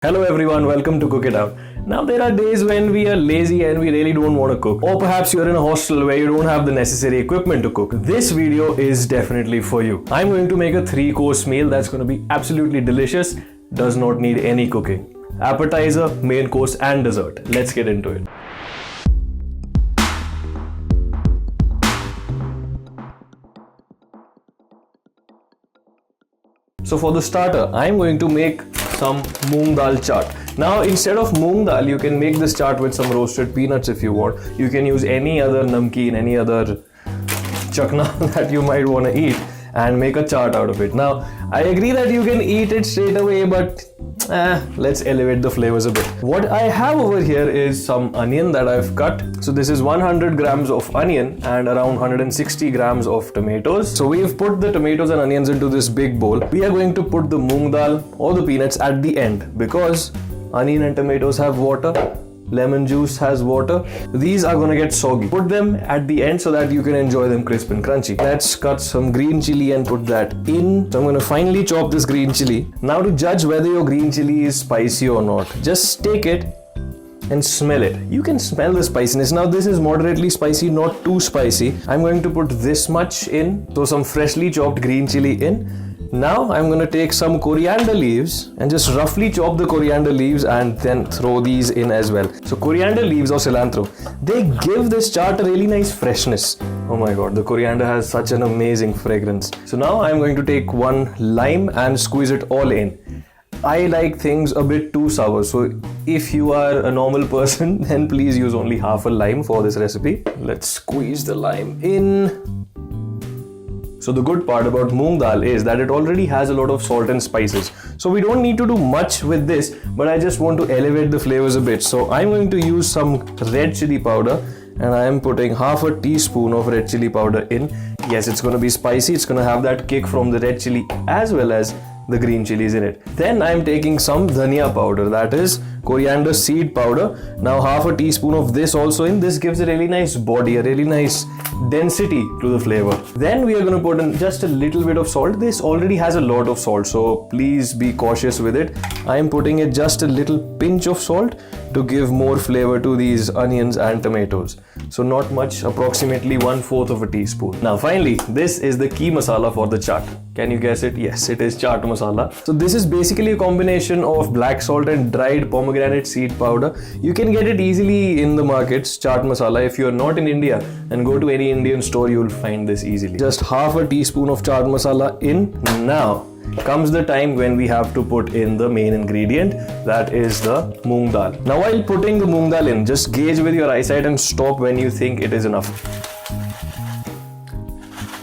Hello everyone, welcome to Cook It Out. Now there are days when we are lazy and we really don't want to cook. Or perhaps you're in a hostel where you don't have the necessary equipment to cook. This video is definitely for you. I'm going to make a 3-course meal that's going to be absolutely delicious, does not need any cooking. Appetizer, main course and dessert. Let's get into it. So for the starter, I'm going to make some Moong Dal Chaat. Now instead of Moong Dal, you can make this chaat with some roasted peanuts if you want. You can use any other namkeen, any other chakna that you might want to eat and make a chaat out of it. Now I agree that you can eat it straight away, but let's elevate the flavors a bit. What I have over here is some onion that I've cut. So this is 100 grams of onion and around 160 grams of tomatoes. So we've put the tomatoes and onions into this big bowl. We are going to put the moong dal or the peanuts at the end because onion and tomatoes have water. Lemon juice has water. These are gonna get soggy. Put them at the end so that you can enjoy them crisp and crunchy. Let's cut some green chili and put that in. So I'm gonna finely chop this green chili. Now to judge whether your green chili is spicy or not, just take it and smell it. You can smell the spiciness. Now this is moderately spicy, not too spicy. I'm going to put this much in. So some freshly chopped green chili in. Now I'm going to take some coriander leaves and just roughly chop the coriander leaves and then throw these in as well. So coriander leaves or cilantro, they give this chaat a really nice freshness. Oh my god, the coriander has such an amazing fragrance. So now I'm going to take one lime and squeeze it all in. I like things a bit too sour, so if you are a normal person, then please use only half a lime for this recipe. Let's squeeze the lime in. So the good part about moong dal is that it already has a lot of salt and spices. So we don't need to do much with this, but I just want to elevate the flavors a bit. So I'm going to use some red chilli powder and I am putting half a teaspoon of red chilli powder in. Yes, it's going to be spicy. It's going to have that kick from the red chilli as well as the green chilies in it. Then I'm taking some dhania powder, that is coriander seed powder. Now half a teaspoon of this also in. This gives a really nice body, a really nice density to the flavor. Then we are going to put in just a little bit of salt. This already has a lot of salt, so please be cautious with it. I am putting it just a little pinch of salt to give more flavor to these onions and tomatoes. So not much, approximately 1/4 of a teaspoon. Now finally, this is the key masala for the chaat. Can you guess it? Yes, it is chaat masala. So this is basically a combination of black salt and dried pomegranate seed powder. You can get it easily in the markets, chaat masala. If you're not in India and go to any Indian store, you'll find this easily. Just half a teaspoon of chaat masala in. Now comes the time when we have to put in the main ingredient, that is the moong dal. Now while putting the moong dal in, just gauge with your eyesight and stop when you think it is enough.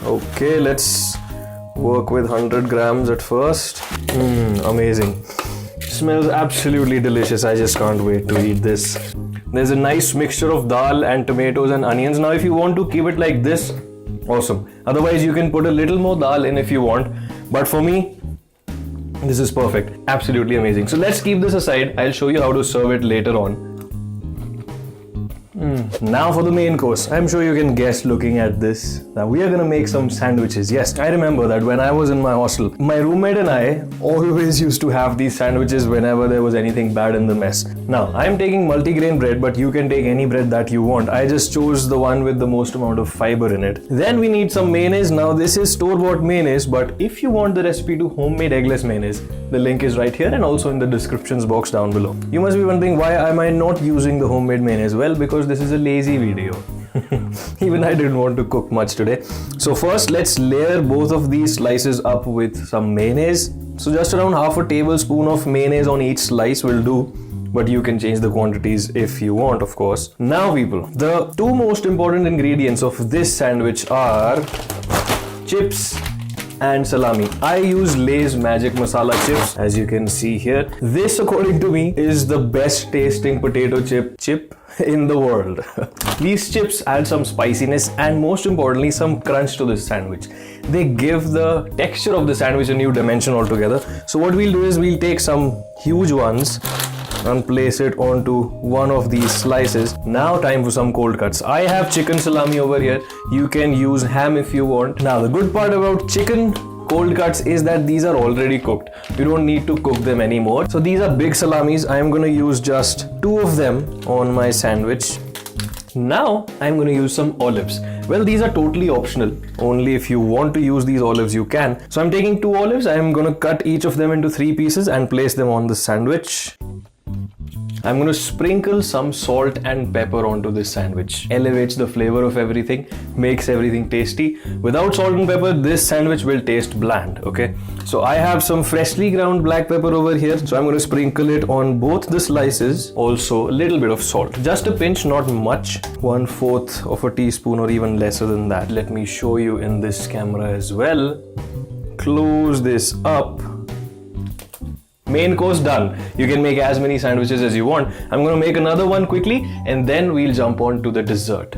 Okay, let's work with 100 grams at first. Amazing. Smells absolutely delicious. I just can't wait to eat this. There's a nice mixture of dal and tomatoes and onions. Now if you want to keep it like this, awesome. Otherwise you can put a little more dal in if you want. But for me, this is perfect. Absolutely amazing. So let's keep this aside. I'll show you how to serve it later on. Now for the main course. I'm sure you can guess looking at this. Now we are gonna make some sandwiches. Yes, I remember that when I was in my hostel, my roommate and I always used to have these sandwiches whenever there was anything bad in the mess. Now I'm taking multigrain bread, but you can take any bread that you want. I just chose the one with the most amount of fiber in it. Then we need some mayonnaise. Now this is store-bought mayonnaise, but if you want the recipe to homemade eggless mayonnaise, the link is right here and also in the descriptions box down below. You must be wondering, why am I not using the homemade mayonnaise? Well, because this is a lazy video. Even I didn't want to cook much today. So first let's layer both of these slices up with some mayonnaise. So just around half a tablespoon of mayonnaise on each slice will do, but you can change the quantities if you want, of course. Now people, the two most important ingredients of this sandwich are chips and salami. I use Lay's Magic Masala chips, as you can see here. This, according to me, is the best tasting potato chip in the world. These chips add some spiciness and most importantly some crunch to this sandwich. They give the texture of the sandwich a new dimension altogether. So what we'll do is we'll take some huge ones and place it onto one of these slices. Now time for some cold cuts. I have chicken salami over here. You can use ham if you want. Now the good part about chicken cold cuts is that these are already cooked. You don't need to cook them anymore. So these are big salamis. I'm going to use just 2 of them on my sandwich. Now I'm going to use some olives. Well, these are totally optional. Only if you want to use these olives you can. So I'm taking 2 olives. I'm going to cut each of them into 3 pieces and place them on the sandwich. I'm going to sprinkle some salt and pepper onto this sandwich. Elevates the flavor of everything, makes everything tasty. Without salt and pepper, this sandwich will taste bland, okay? So I have some freshly ground black pepper over here. So I'm going to sprinkle it on both the slices. Also, a little bit of salt. Just a pinch, not much. 1/4 of a teaspoon or even lesser than that. Let me show you in this camera as well. Close this up. Main course done. You can make as many sandwiches as you want. I'm going to make another one quickly and then we'll jump on to the dessert.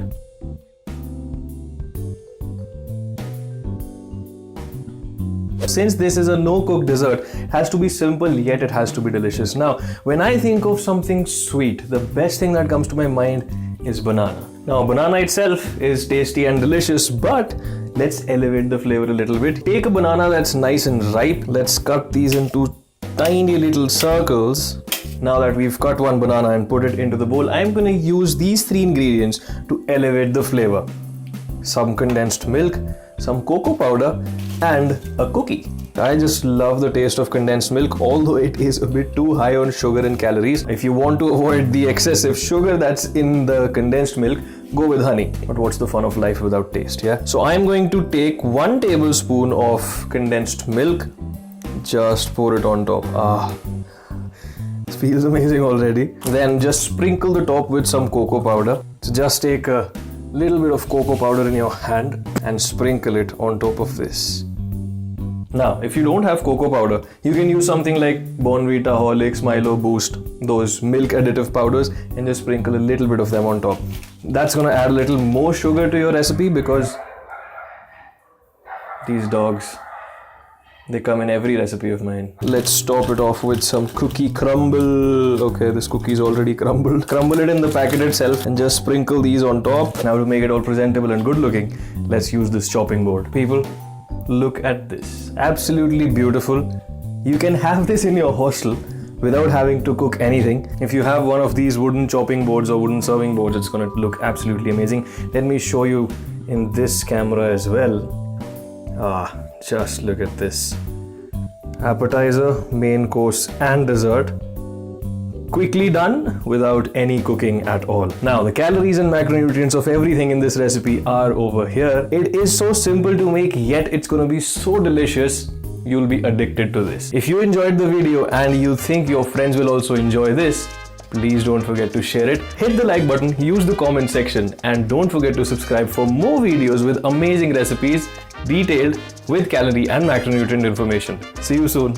Since this is a no-cook dessert, it has to be simple yet it has to be delicious. Now, when I think of something sweet, the best thing that comes to my mind is banana. Now, banana itself is tasty and delicious, but let's elevate the flavor a little bit. Take a banana that's nice and ripe. Let's cut these into tiny little circles. Now that we've cut one banana and put it into the bowl, I'm going to use these 3 ingredients to elevate the flavor. Some condensed milk, some cocoa powder, and a cookie. I just love the taste of condensed milk, although it is a bit too high on sugar and calories. If you want to avoid the excessive sugar that's in the condensed milk, go with honey. But what's the fun of life without taste, yeah? So I'm going to take 1 tablespoon of condensed milk. Just pour it on top. It feels amazing already. Then just sprinkle the top with some cocoa powder. So just take a little bit of cocoa powder in your hand and sprinkle it on top of this. Now, if you don't have cocoa powder, you can use something like Bonvita, Horlicks, Milo, Boost, those milk additive powders, and just sprinkle a little bit of them on top. That's gonna add a little more sugar to your recipe because these dogs, they come in every recipe of mine. Let's top it off with some cookie crumble. Okay, this cookie is already crumbled. Crumble it in the packet itself and just sprinkle these on top. Now to make it all presentable and good looking, let's use this chopping board. People, look at this. Absolutely beautiful. You can have this in your hostel without having to cook anything. If you have one of these wooden chopping boards or wooden serving boards, it's gonna look absolutely amazing. Let me show you in this camera as well. Just look at this. Appetizer, main course and dessert. Quickly done without any cooking at all. Now the calories and macronutrients of everything in this recipe are over here. It is so simple to make, yet it's gonna be so delicious. You'll be addicted to this. If you enjoyed the video and you think your friends will also enjoy this, please don't forget to share it. Hit the like button, use the comment section, and don't forget to subscribe for more videos with amazing recipes, detailed with calorie and macronutrient information. See you soon.